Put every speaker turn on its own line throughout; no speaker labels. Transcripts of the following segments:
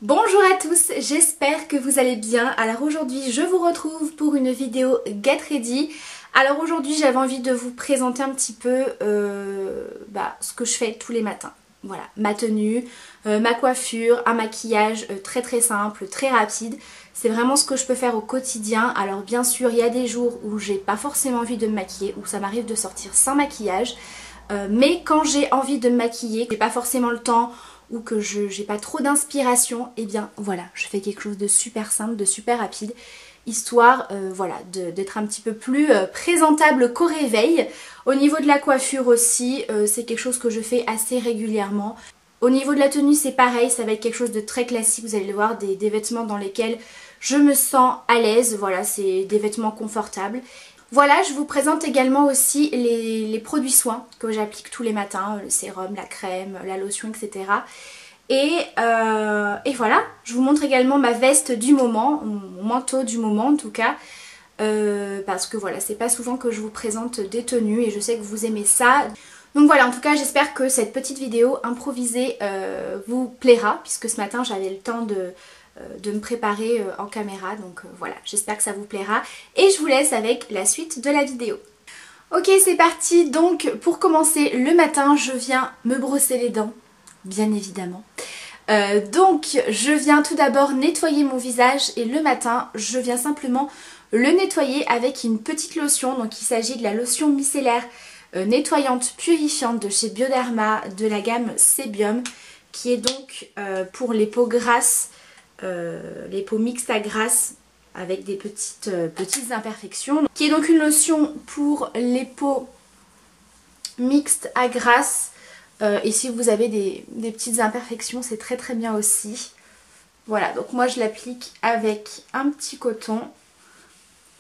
Bonjour à tous, j'espère que vous allez bien. Alors aujourd'hui je vous retrouve pour une vidéo Get Ready. Alors aujourd'hui j'avais envie de vous présenter un petit peu ce que je fais tous les matins. Voilà, ma tenue, ma coiffure, un maquillage très simple, très rapide. C'est vraiment ce que je peux faire au quotidien. Alors bien sûr il y a des jours où j'ai pas forcément envie de me maquiller, où ça m'arrive de sortir sans maquillage. Mais quand j'ai envie de me maquiller, que j'ai pas forcément le temps ou que j'ai pas trop d'inspiration, et bien voilà, je fais quelque chose de super simple, de super rapide, histoire voilà, d'être un petit peu plus présentable qu'au réveil. Au niveau de la coiffure aussi, c'est quelque chose que je fais assez régulièrement. Au niveau de la tenue c'est pareil, ça va être quelque chose de très classique, vous allez le voir, des vêtements dans lesquels je me sens à l'aise, voilà, c'est des vêtements confortables. Voilà, je vous présente également aussi les produits soins que j'applique tous les matins, le sérum, la crème, la lotion, etc. Et voilà, je vous montre également ma veste du moment, mon manteau du moment en tout cas, parce que voilà, c'est pas souvent que je vous présente des tenues et je sais que vous aimez ça. Donc voilà, en tout cas j'espère que cette petite vidéo improvisée vous plaira, puisque ce matin j'avais le temps de me préparer en caméra, donc voilà, j'espère que ça vous plaira et je vous laisse avec la suite de la vidéo. Ok, c'est parti. Donc pour commencer le matin je viens me brosser les dents, bien évidemment. Donc je viens tout d'abord nettoyer mon visage et le matin je viens simplement le nettoyer avec une petite lotion. Donc il s'agit de la lotion micellaire nettoyante purifiante de chez Bioderma de la gamme Sebium, qui est donc pour les peaux grasses, les peaux mixtes à grasses avec des petites imperfections, qui est donc une lotion pour les peaux mixtes à grasses. Et si vous avez des petites imperfections, c'est très bien aussi. Voilà, donc moi je l'applique avec un petit coton.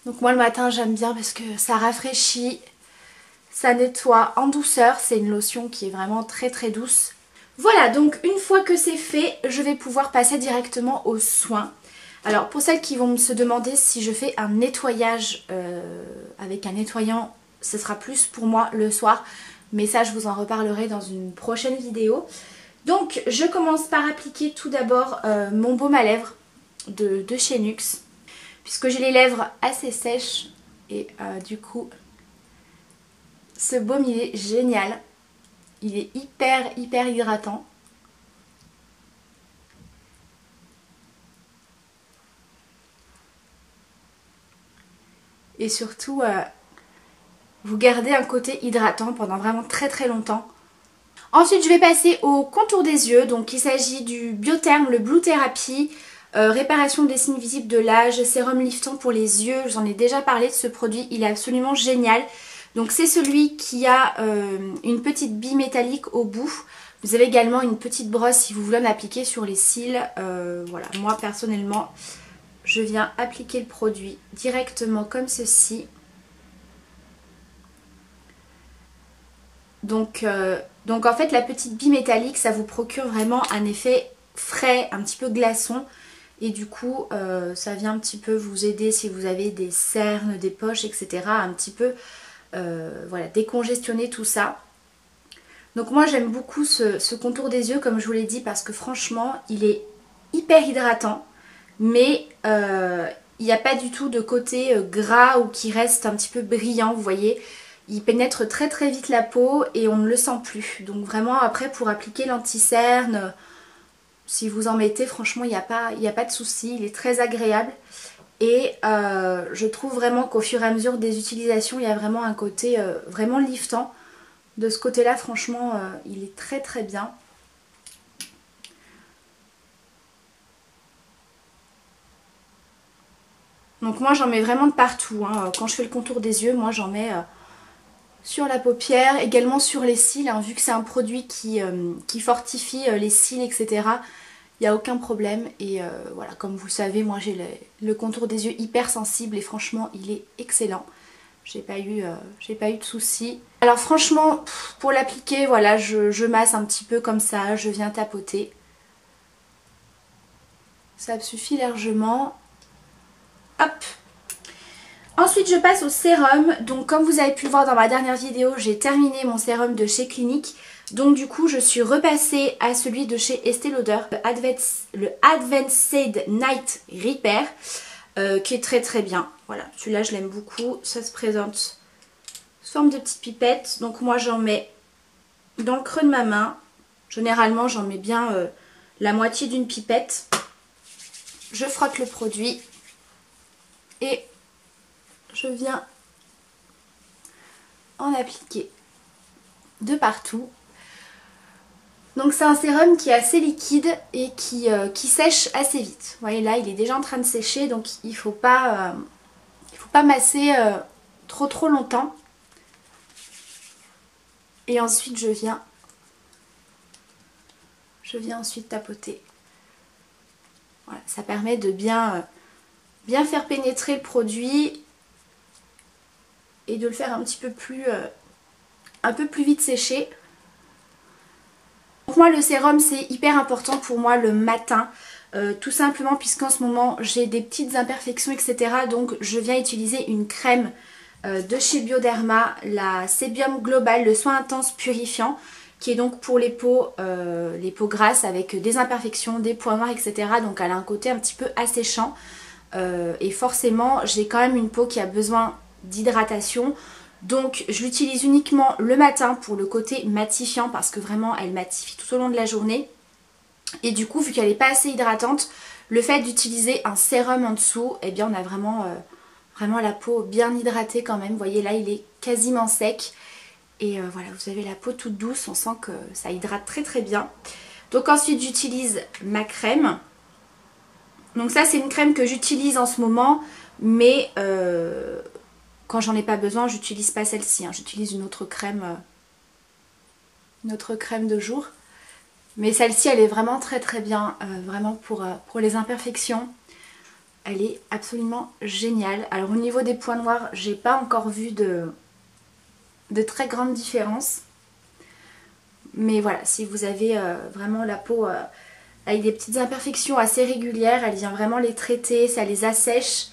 Donc moi le matin j'aime bien parce que ça rafraîchit, ça nettoie en douceur. C'est une lotion qui est vraiment très douce. Voilà, donc une fois que c'est fait, je vais pouvoir passer directement aux soins. Alors pour celles qui vont se demander si je fais un nettoyage avec un nettoyant, ce sera plus pour moi le soir. Mais ça je vous en reparlerai dans une prochaine vidéo. Donc je commence par appliquer tout d'abord mon baume à lèvres de chez NYX. Puisque j'ai les lèvres assez sèches et du coup ce baume il est génial. Il est hyper hydratant. Et surtout vous gardez un côté hydratant pendant vraiment très longtemps. Ensuite je vais passer au contour des yeux. Donc il s'agit du Biotherm, le Blue Therapy, réparation des signes visibles de l'âge, sérum liftant pour les yeux. J'en ai déjà parlé de ce produit, il est absolument génial. Donc c'est celui qui a une petite bille métallique au bout. Vous avez également une petite brosse si vous voulez en appliquer sur les cils. Voilà, moi personnellement je viens appliquer le produit directement comme ceci. Donc en fait la petite bille métallique ça vous procure vraiment un effet frais, un petit peu glaçon. Et du coup ça vient un petit peu vous aider si vous avez des cernes, des poches, etc. un petit peu voilà, décongestionner tout ça. Donc moi j'aime beaucoup ce contour des yeux comme je vous l'ai dit, parce que franchement il est hyper hydratant. Mais il n'y a pas du tout de côté gras ou qui reste un petit peu brillant, vous voyez. Il pénètre très vite la peau et on ne le sent plus. Donc vraiment après pour appliquer l'anti-cerne, si vous en mettez, franchement il n'y a pas de souci, il est très agréable. Et je trouve vraiment qu'au fur et à mesure des utilisations, il y a vraiment un côté vraiment liftant. De ce côté-là, franchement, il est très bien. Donc moi j'en mets vraiment de partout, hein. Quand je fais le contour des yeux, moi j'en mets sur la paupière, également sur les cils, hein, vu que c'est un produit qui fortifie les cils, etc. Il n'y a aucun problème. Et voilà, comme vous le savez, moi j'ai le contour des yeux hyper sensible et franchement il est excellent. J'ai pas eu de soucis. Alors franchement, pour l'appliquer, voilà, je masse un petit peu comme ça, je viens tapoter. Ça me suffit largement. Hop. Ensuite je passe au sérum. Donc comme vous avez pu le voir dans ma dernière vidéo, j'ai terminé mon sérum de chez Clinique. Donc du coup je suis repassée à celui de chez Estée Lauder, le Advanced Night Repair, qui est très très bien. Voilà, celui-là je l'aime beaucoup. Ça se présente sous forme de petite pipette. Donc moi j'en mets dans le creux de ma main. Généralement j'en mets bien la moitié d'une pipette. Je frotte le produit et je viens en appliquer de partout. Donc c'est un sérum qui est assez liquide et qui sèche assez vite. Vous voyez là il est déjà en train de sécher, donc il faut pas masser trop longtemps. Et ensuite je viens ensuite tapoter. Voilà, ça permet de bien faire pénétrer le produit et de le faire un peu plus vite sécher. Donc moi le sérum c'est hyper important pour moi le matin, tout simplement puisqu'en ce moment j'ai des petites imperfections etc. Donc je viens utiliser une crème de chez Bioderma, la Sébium Global, le soin intense purifiant, qui est donc pour les peaux grasses avec des imperfections, des points noirs etc. Donc elle a un côté un petit peu asséchant et forcément j'ai quand même une peau qui a besoin d'hydratation. Donc je l'utilise uniquement le matin pour le côté matifiant parce que vraiment elle matifie tout au long de la journée. Et du coup vu qu'elle n'est pas assez hydratante, le fait d'utiliser un sérum en dessous, eh bien on a vraiment la peau bien hydratée quand même. Vous voyez là il est quasiment sec. Et voilà, vous avez la peau toute douce, on sent que ça hydrate très très bien. Donc ensuite j'utilise ma crème. Donc ça c'est une crème que j'utilise en ce moment, mais quand j'en ai pas besoin, j'utilise pas celle-ci. Hein. J'utilise une autre crème de jour. Mais celle-ci, elle est vraiment très très bien. Vraiment pour les imperfections. Elle est absolument géniale. Alors au niveau des points noirs, j'ai pas encore vu de très grandes différences. Mais voilà, si vous avez vraiment la peau avec des petites imperfections assez régulières, elle vient vraiment les traiter, ça les assèche.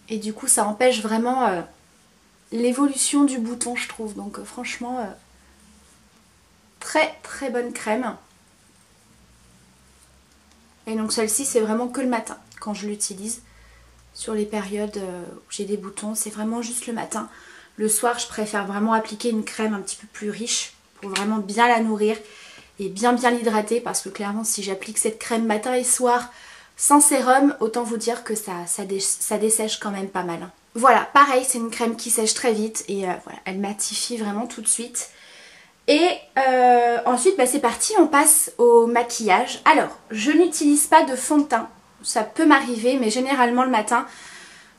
Et du coup ça empêche vraiment l'évolution du bouton je trouve. Donc franchement très très bonne crème. Et donc celle-ci c'est vraiment que le matin quand je l'utilise. Sur les périodes où j'ai des boutons, c'est vraiment juste le matin. Le soir je préfère vraiment appliquer une crème un petit peu plus riche pour vraiment bien la nourrir et bien l'hydrater. Parce que clairement si j'applique cette crème matin et soir sans sérum, autant vous dire que ça dessèche quand même pas mal. Voilà, pareil, c'est une crème qui sèche très vite et voilà, elle matifie vraiment tout de suite. Et ensuite, bah, c'est parti, on passe au maquillage. Alors, je n'utilise pas de fond de teint, ça peut m'arriver, mais généralement le matin,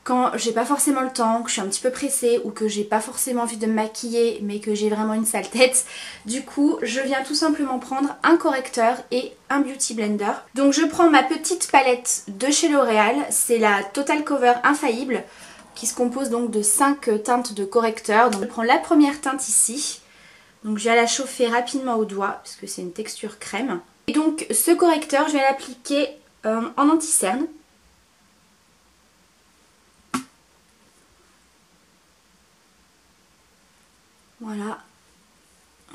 quand j'ai pas forcément le temps, que je suis un petit peu pressée ou que j'ai pas forcément envie de me maquiller mais que j'ai vraiment une sale tête, du coup je viens tout simplement prendre un correcteur et un beauty blender. Donc je prends ma petite palette de chez L'Oréal, c'est la Total Cover Infaillible qui se compose donc de 5 teintes de correcteur. Donc je prends la première teinte ici, donc je vais la chauffer rapidement au doigt puisque c'est une texture crème. Et donc ce correcteur je vais l'appliquer en anti-cerne. Voilà,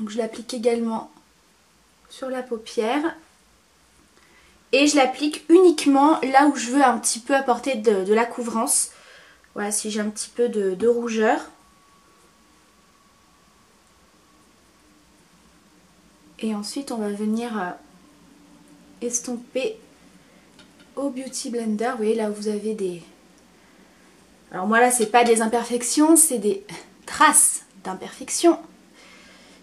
donc je l'applique également sur la paupière et je l'applique uniquement là où je veux un petit peu apporter de la couvrance. Voilà, si j'ai un petit peu de rougeur. Et ensuite on va venir estomper au Beauty Blender. Vous voyez là où vous avez des... Alors moi là c'est pas des imperfections, c'est des traces d'imperfection.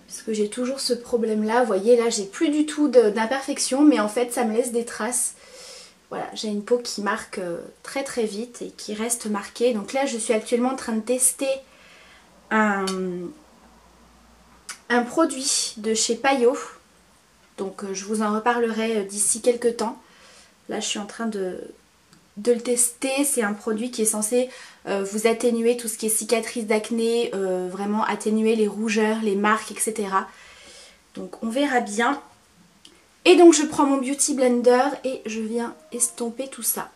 Parce que j'ai toujours ce problème là, vous voyez là j'ai plus du tout d'imperfection mais en fait ça me laisse des traces. Voilà, j'ai une peau qui marque très très vite et qui reste marquée. Donc là je suis actuellement en train de tester un produit de chez Payot. Donc je vous en reparlerai d'ici quelques temps. Là je suis en train de le tester. C'est un produit qui est censé vous atténuer tout ce qui est cicatrices d'acné, vraiment atténuer les rougeurs, les marques, etc. Donc on verra bien. Et donc je prends mon Beauty Blender et je viens estomper tout ça.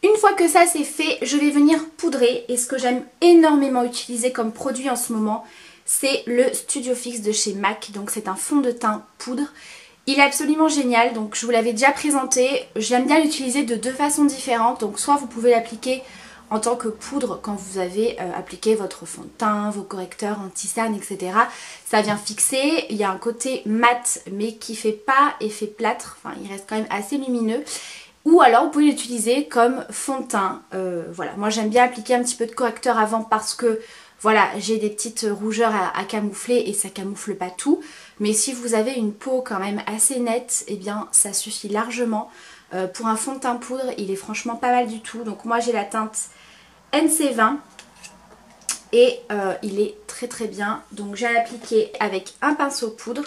Une fois que ça c'est fait, je vais venir poudrer et ce que j'aime énormément utiliser comme produit en ce moment, c'est le Studio Fix de chez MAC. Donc c'est un fond de teint poudre. Il est absolument génial, donc je vous l'avais déjà présenté. J'aime bien l'utiliser de deux façons différentes. Donc soit vous pouvez l'appliquer en tant que poudre quand vous avez appliqué votre fond de teint, vos correcteurs anti-cerne, etc. Ça vient fixer, il y a un côté mat mais qui fait pas effet plâtre, enfin il reste quand même assez lumineux. Ou alors vous pouvez l'utiliser comme fond de teint. Voilà, moi j'aime bien appliquer un petit peu de correcteur avant parce que voilà, j'ai des petites rougeurs à camoufler et ça camoufle pas tout. Mais si vous avez une peau quand même assez nette, eh bien ça suffit largement. Pour un fond de teint poudre, il est franchement pas mal du tout. Donc moi j'ai la teinte NC20 et il est très très bien. Donc j'ai appliqué avec un pinceau poudre.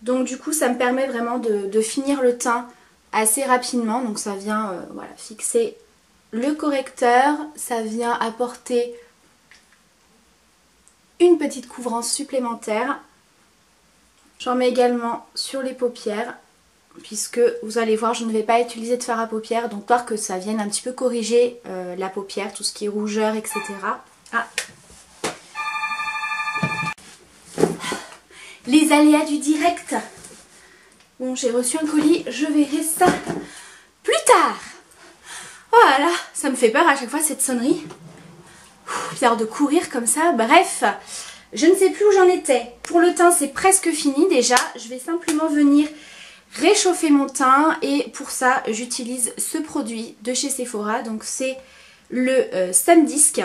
Donc du coup ça me permet vraiment de finir le teint assez rapidement. Donc ça vient voilà, fixer le correcteur, ça vient apporter une petite couvrance supplémentaire. J'en mets également sur les paupières puisque vous allez voir je ne vais pas utiliser de fard à paupières, donc voir que ça vienne un petit peu corriger la paupière, tout ce qui est rougeur, etc. Ah. Les aléas du direct. Bon, j'ai reçu un colis, je verrai ça plus tard. Voilà, ça me fait peur à chaque fois cette sonnerie. Bizarre de courir comme ça, bref. Je ne sais plus où j'en étais. Pour le teint, c'est presque fini déjà. Je vais simplement venir réchauffer mon teint et pour ça, j'utilise ce produit de chez Sephora. Donc c'est le Sun Disc.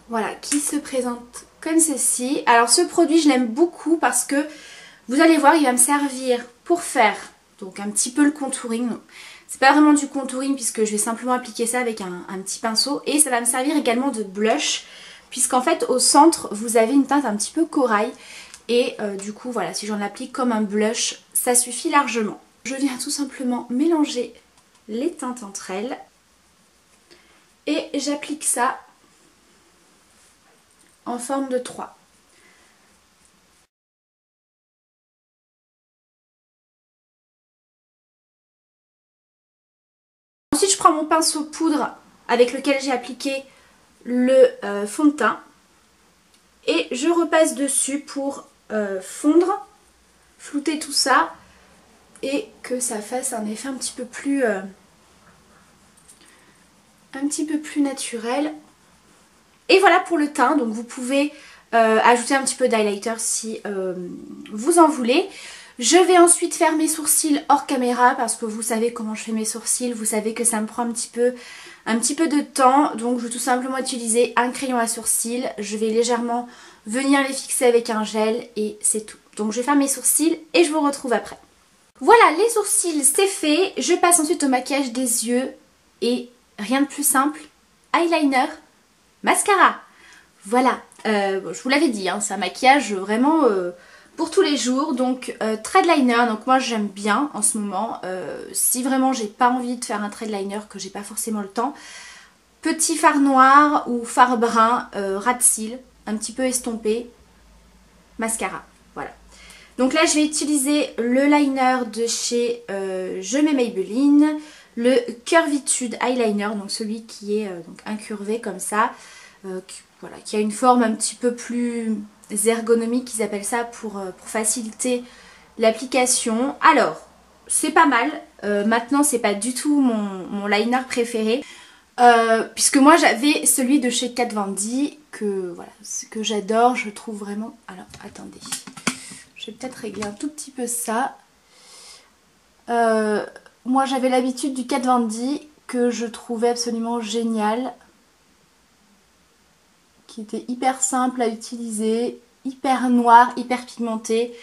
Voilà, qui se présente comme ceci. Alors ce produit, je l'aime beaucoup parce que vous allez voir, il va me servir pour faire donc un petit peu le contouring. C'est pas vraiment du contouring puisque je vais simplement appliquer ça avec un petit pinceau. Et ça va me servir également de blush puisqu'en fait au centre vous avez une teinte un petit peu corail. Et du coup voilà, si j'en applique comme un blush, ça suffit largement. Je viens tout simplement mélanger les teintes entre elles. Et j'applique ça en forme de 3. Ensuite je prends mon pinceau poudre avec lequel j'ai appliqué le fond de teint et je repasse dessus pour fondre, flouter tout ça et que ça fasse un effet un petit peu plus naturel. Et voilà pour le teint, donc vous pouvez ajouter un petit peu d'highlighter si vous en voulez. Je vais ensuite faire mes sourcils hors caméra parce que vous savez comment je fais mes sourcils, vous savez que ça me prend un petit peu de temps. Donc je vais tout simplement utiliser un crayon à sourcils, je vais légèrement venir les fixer avec un gel et c'est tout. Donc je vais faire mes sourcils et je vous retrouve après. Voilà, les sourcils c'est fait, je passe ensuite au maquillage des yeux et rien de plus simple, eyeliner, mascara. Voilà, je vous l'avais dit, hein, c'est un maquillage vraiment pour tous les jours. Donc threadliner, donc moi j'aime bien en ce moment. Si vraiment j'ai pas envie de faire un threadliner, que j'ai pas forcément le temps, petit fard noir ou fard brun, ras de cils, un petit peu estompé, mascara. Voilà. Donc là je vais utiliser le liner de chez Je mets Maybelline, le Curvitude Eyeliner, donc celui qui est donc incurvé comme ça, voilà, qui a une forme un petit peu plus ergonomique, ils appellent ça, pour faciliter l'application. Alors, c'est pas mal. Maintenant, c'est pas du tout mon liner préféré. Puisque moi, j'avais celui de chez Kat Von D que, voilà, que j'adore. Je trouve vraiment... Alors, attendez. Je vais peut-être régler un tout petit peu ça. Moi, j'avais l'habitude du Kat Von D que je trouvais absolument génial, qui était hyper simple à utiliser, hyper noir, hyper pigmenté.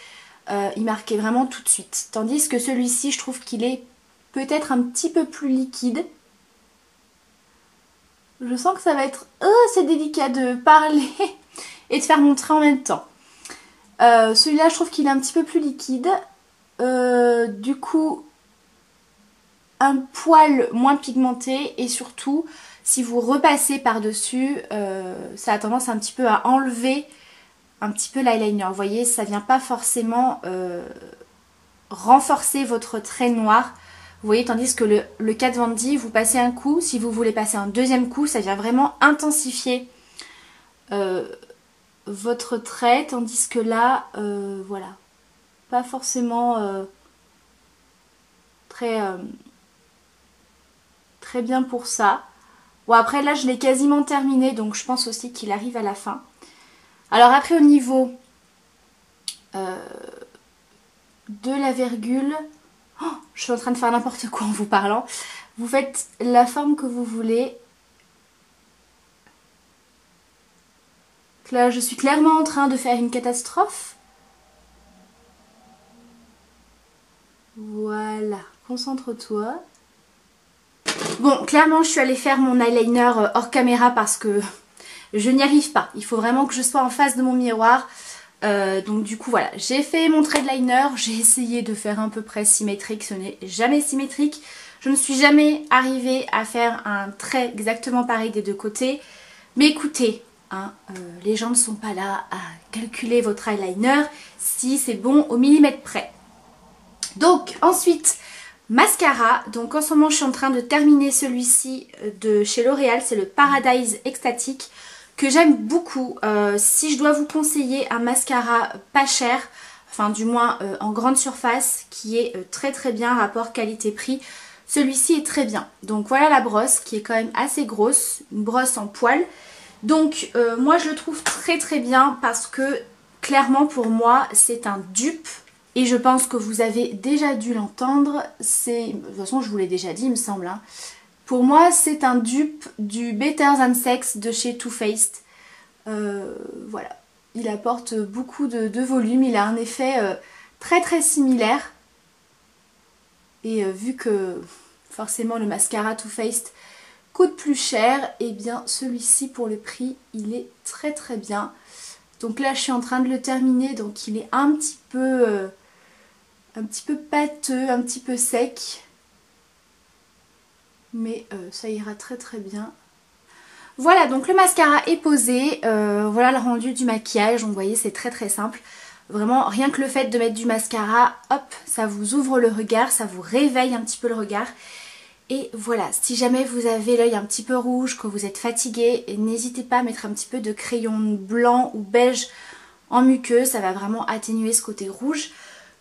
Il marquait vraiment tout de suite. Tandis que celui-ci, je trouve qu'il est peut-être un petit peu plus liquide. Je sens que ça va être c'est délicat de parler et de faire mon trait en même temps. Celui-là, je trouve qu'il est un petit peu plus liquide. Du coup, un poil moins pigmenté et surtout... Si vous repassez par-dessus, ça a tendance un petit peu à enlever un petit peu l'eyeliner. Vous voyez, ça vient pas forcément renforcer votre trait noir. Vous voyez, tandis que le Kat Von D, vous passez un coup, si vous voulez passer un deuxième coup, ça vient vraiment intensifier votre trait, tandis que là, voilà, pas forcément très bien pour ça. Bon, après là, je l'ai quasiment terminé, donc je pense aussi qu'il arrive à la fin. Alors après, au niveau de la virgule, oh, je suis en train de faire n'importe quoi en vous parlant. Vous faites la forme que vous voulez. Là, je suis clairement en train de faire une catastrophe. Voilà, concentre-toi. Bon, clairement, je suis allée faire mon eyeliner hors caméra parce que je n'y arrive pas. Il faut vraiment que je sois en face de mon miroir. Donc du coup, voilà, j'ai fait mon trait de liner. J'ai essayé de faire à peu près symétrique. Ce n'est jamais symétrique. Je ne suis jamais arrivée à faire un trait exactement pareil des deux côtés. Mais écoutez, hein, les gens ne sont pas là à calculer votre eyeliner si c'est bon au millimètre près. Donc ensuite, mascara. Donc en ce moment, je suis en train de terminer celui-ci de chez L'Oréal. C'est le Paradise Extatique que j'aime beaucoup. Si je dois vous conseiller un mascara pas cher, enfin du moins en grande surface, qui est très très bien, rapport qualité-prix, celui-ci est très bien. Donc voilà la brosse qui est quand même assez grosse, une brosse en poil. Donc moi je le trouve très très bien parce que clairement pour moi c'est un dupe. Et je pense que vous avez déjà dû l'entendre, de toute façon je vous l'ai déjà dit il me semble. Hein. Pour moi c'est un dupe du Better Than Sex de chez Too Faced. Voilà, il apporte beaucoup de volume, il a un effet très très similaire. Et vu que forcément le mascara Too Faced coûte plus cher, et bien celui-ci pour le prix il est très très bien. Donc là je suis en train de le terminer, donc il est un petit peu pâteux, un petit peu sec. Mais ça ira très très bien. Voilà, donc le mascara est posé. Voilà le rendu du maquillage. Donc vous voyez, c'est très très simple. Vraiment, rien que le fait de mettre du mascara, hop, ça vous ouvre le regard, ça vous réveille un petit peu le regard. Et voilà, si jamais vous avez l'œil un petit peu rouge, que vous êtes fatigué, n'hésitez pas à mettre un petit peu de crayon blanc ou beige en muqueuse. Ça va vraiment atténuer ce côté rouge.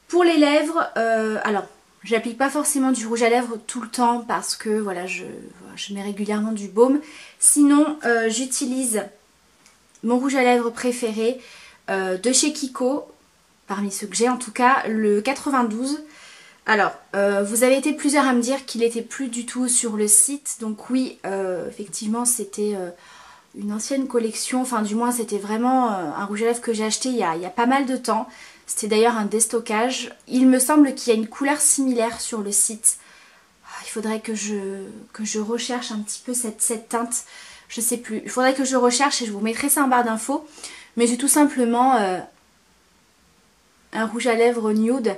Pour les lèvres, alors j'applique pas forcément du rouge à lèvres tout le temps parce que voilà, je mets régulièrement du baume. Sinon, j'utilise mon rouge à lèvres préféré de chez Kiko, parmi ceux que j'ai en tout cas, le 92. Alors, vous avez été plusieurs à me dire qu'il n'était plus du tout sur le site. Donc oui, effectivement, c'était une ancienne collection. Enfin, du moins, c'était vraiment un rouge à lèvres que j'ai acheté il y a pas mal de temps. C'était d'ailleurs un déstockage. Il me semble qu'il y a une couleur similaire sur le site. Il faudrait que je recherche un petit peu cette teinte. Je sais plus. Il faudrait que je recherche et je vous mettrai ça en barre d'infos. Mais j'ai tout simplement un rouge à lèvres nude.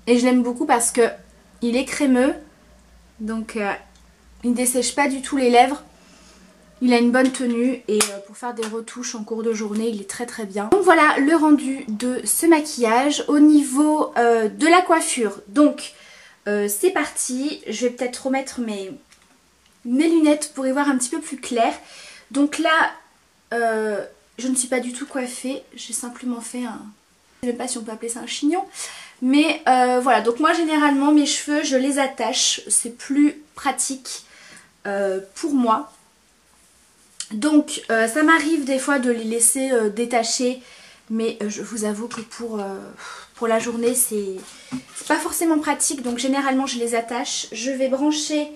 Et je l'aime beaucoup parce que il est crémeux. Donc il ne dessèche pas du tout les lèvres. Il a une bonne tenue et pour faire des retouches en cours de journée, il est très très bien. Donc voilà le rendu de ce maquillage. Au niveau de la coiffure, donc c'est parti. Je vais peut-être remettre mes lunettes pour y voir un petit peu plus clair. Donc là, je ne suis pas du tout coiffée. J'ai simplement fait un... Je ne sais même pas si on peut appeler ça un chignon. Mais voilà, donc moi généralement mes cheveux, je les attache. C'est plus pratique pour moi. Donc ça m'arrive des fois de les laisser détacher, mais je vous avoue que pour la journée c'est pas forcément pratique, donc généralement je les attache. Je vais brancher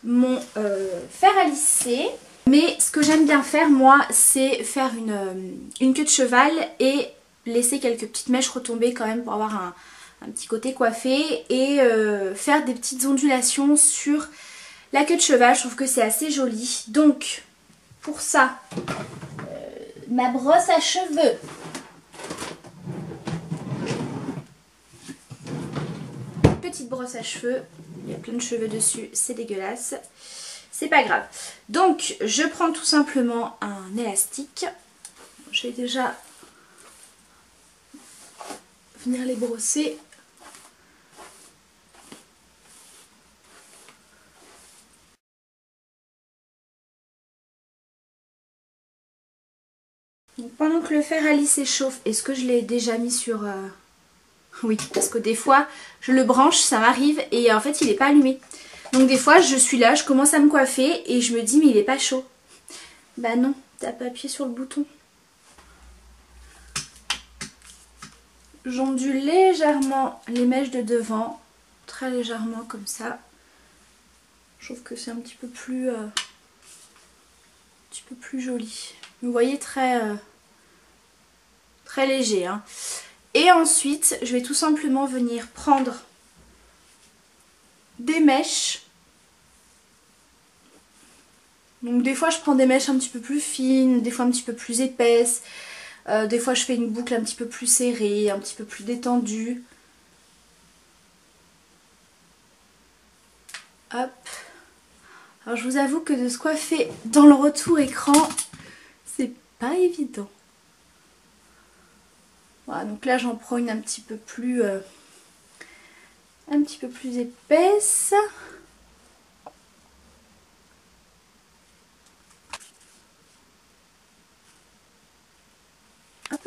mon fer à lisser, mais ce que j'aime bien faire moi c'est faire une queue de cheval et laisser quelques petites mèches retomber quand même pour avoir un petit côté coiffé et faire des petites ondulations sur la queue de cheval. Je trouve que c'est assez joli, donc pour ça, ma brosse à cheveux. Petite brosse à cheveux. Il y a plein de cheveux dessus, c'est dégueulasse. C'est pas grave. Donc, je prends tout simplement un élastique. Je vais déjà venir les brosser. Donc, pendant que le fer à lis s'échauffe, est-ce que je l'ai déjà mis sur... Oui, parce que des fois, je le branche, ça m'arrive, et en fait, il n'est pas allumé. Donc des fois, je suis là, je commence à me coiffer, et je me dis, mais il n'est pas chaud. Bah non, t'as pas appuyé sur le bouton. J'ondule légèrement les mèches de devant, très légèrement comme ça. Je trouve que c'est un petit peu plus joli. Vous voyez, très léger. Hein. Et ensuite, je vais tout simplement venir prendre des mèches. Donc des fois, je prends des mèches un petit peu plus fines, des fois un petit peu plus épaisses. Des fois, je fais une boucle un petit peu plus serrée, un petit peu plus détendue. Hop. Alors, je vous avoue que de se coiffer dans le retour écran, c'est pas évident. Voilà, donc là, j'en prends une un petit peu plus épaisse. Hop.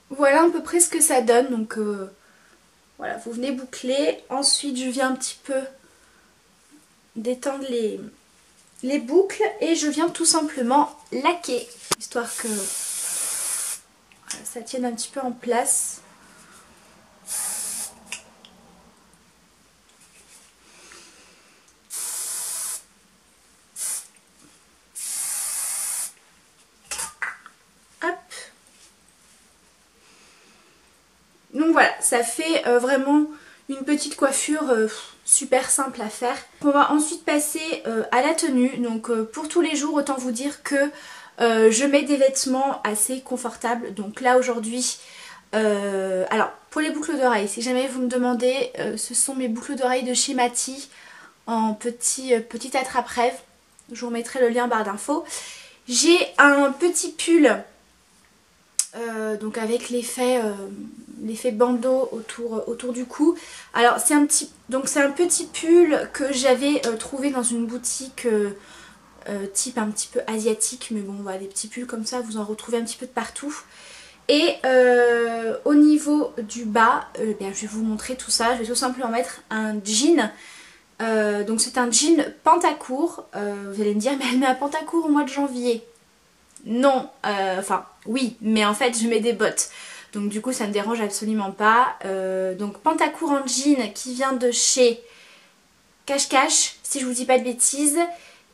Voilà à peu près ce que ça donne. Donc voilà, vous venez boucler. Ensuite, je viens un petit peu détendre les boucles et je viens tout simplement laquer, histoire que voilà, ça tienne un petit peu en place. Hop. Donc voilà, ça fait vraiment une petite coiffure super simple à faire. On va ensuite passer à la tenue. Donc pour tous les jours, autant vous dire que je mets des vêtements assez confortables. Donc là aujourd'hui, alors pour les boucles d'oreilles, si jamais vous me demandez, ce sont mes boucles d'oreilles de chez Mati en petit attrape-rêve. Je vous remettrai le lien en barre d'infos. J'ai un petit pull donc avec l'effet bandeau autour du cou. Alors c'est un petit pull que j'avais trouvé dans une boutique type un petit peu asiatique, mais bon voilà, des petits pulls comme ça vous en retrouvez un petit peu de partout. Et au niveau du bas, bien, je vais vous montrer tout ça. Je vais tout simplement mettre un jean. Donc c'est un jean pantacourt. Vous allez me dire, mais elle met un pantacourt au mois de janvier. Non, enfin oui, mais en fait je mets des bottes. Donc du coup ça ne me dérange absolument pas. Donc pantacourt en jean qui vient de chez Cache Cache, si je vous dis pas de bêtises.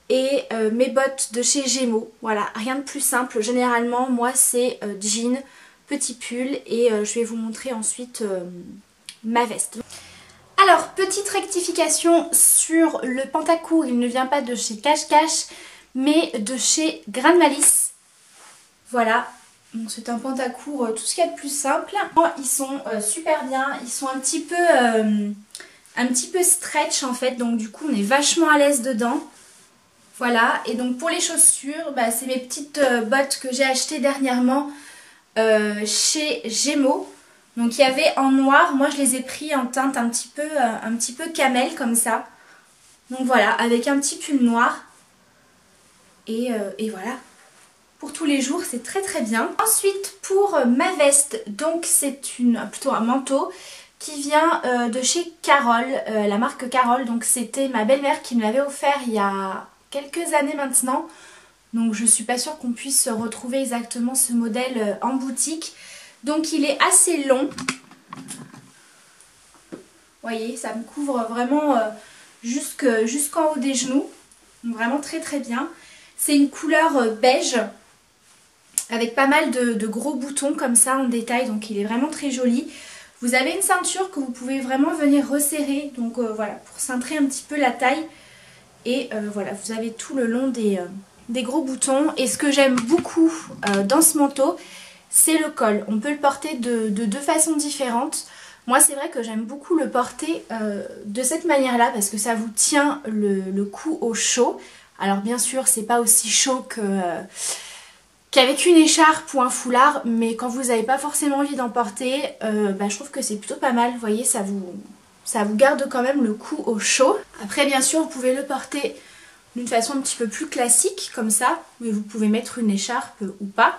Et mes bottes de chez Gémeaux. Voilà, rien de plus simple. Généralement moi c'est jean, petit pull et je vais vous montrer ensuite ma veste. Alors, petite rectification sur le pantacourt, il ne vient pas de chez Cache Cache, mais de chez Grain de Malice. Voilà, c'est un pantacourt tout ce qu'il y a de plus simple. Ils sont super bien, ils sont un petit peu stretch en fait, donc du coup on est vachement à l'aise dedans. Voilà, et donc pour les chaussures, bah, c'est mes petites bottes que j'ai achetées dernièrement chez Gémeaux. Donc il y avait en noir, moi je les ai pris en teinte un petit peu camel comme ça. Donc voilà, avec un petit pull noir. Et voilà. Pour tous les jours, c'est très très bien. Ensuite, pour ma veste, donc c'est plutôt un manteau qui vient de chez Carole, la marque Carole. Donc c'était ma belle-mère qui me l'avait offert il y a quelques années maintenant. Donc je suis pas sûre qu'on puisse retrouver exactement ce modèle en boutique. Donc il est assez long. Vous voyez, ça me couvre vraiment jusqu'en haut des genoux. Donc vraiment très très bien. C'est une couleur beige avec pas mal de gros boutons comme ça en détail. Donc il est vraiment très joli. Vous avez une ceinture que vous pouvez vraiment venir resserrer. Donc voilà, pour cintrer un petit peu la taille. Et voilà, vous avez tout le long des gros boutons. Et ce que j'aime beaucoup dans ce manteau, c'est le col. On peut le porter de deux façons différentes. Moi c'est vrai que j'aime beaucoup le porter de cette manière là parce que ça vous tient le cou au chaud. Alors bien sûr c'est pas aussi chaud qu'avec une écharpe ou un foulard, mais quand vous n'avez pas forcément envie d'en porter, bah, je trouve que c'est plutôt pas mal. Vous voyez, ça vous garde quand même le cou au chaud. Après bien sûr vous pouvez le porter d'une façon un petit peu plus classique comme ça, mais vous pouvez mettre une écharpe ou pas.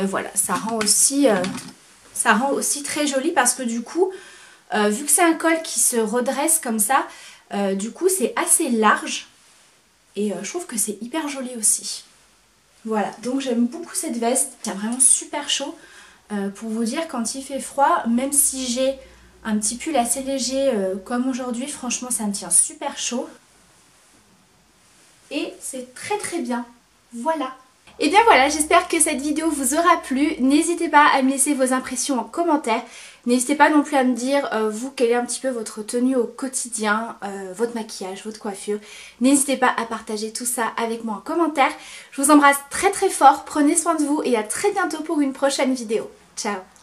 Voilà, ça rend aussi très joli parce que du coup, vu que c'est un col qui se redresse comme ça, du coup c'est assez large et je trouve que c'est hyper joli aussi. Voilà, donc j'aime beaucoup cette veste, il y a vraiment super chaud. Pour vous dire, quand il fait froid, même si j'ai un petit pull assez léger comme aujourd'hui, franchement ça me tient super chaud. Et c'est très très bien. Voilà. Et bien voilà, j'espère que cette vidéo vous aura plu. N'hésitez pas à me laisser vos impressions en commentaire. N'hésitez pas non plus à me dire, vous, quelle est un petit peu votre tenue au quotidien, votre maquillage, votre coiffure. N'hésitez pas à partager tout ça avec moi en commentaire. Je vous embrasse très très fort, prenez soin de vous et à très bientôt pour une prochaine vidéo. Ciao!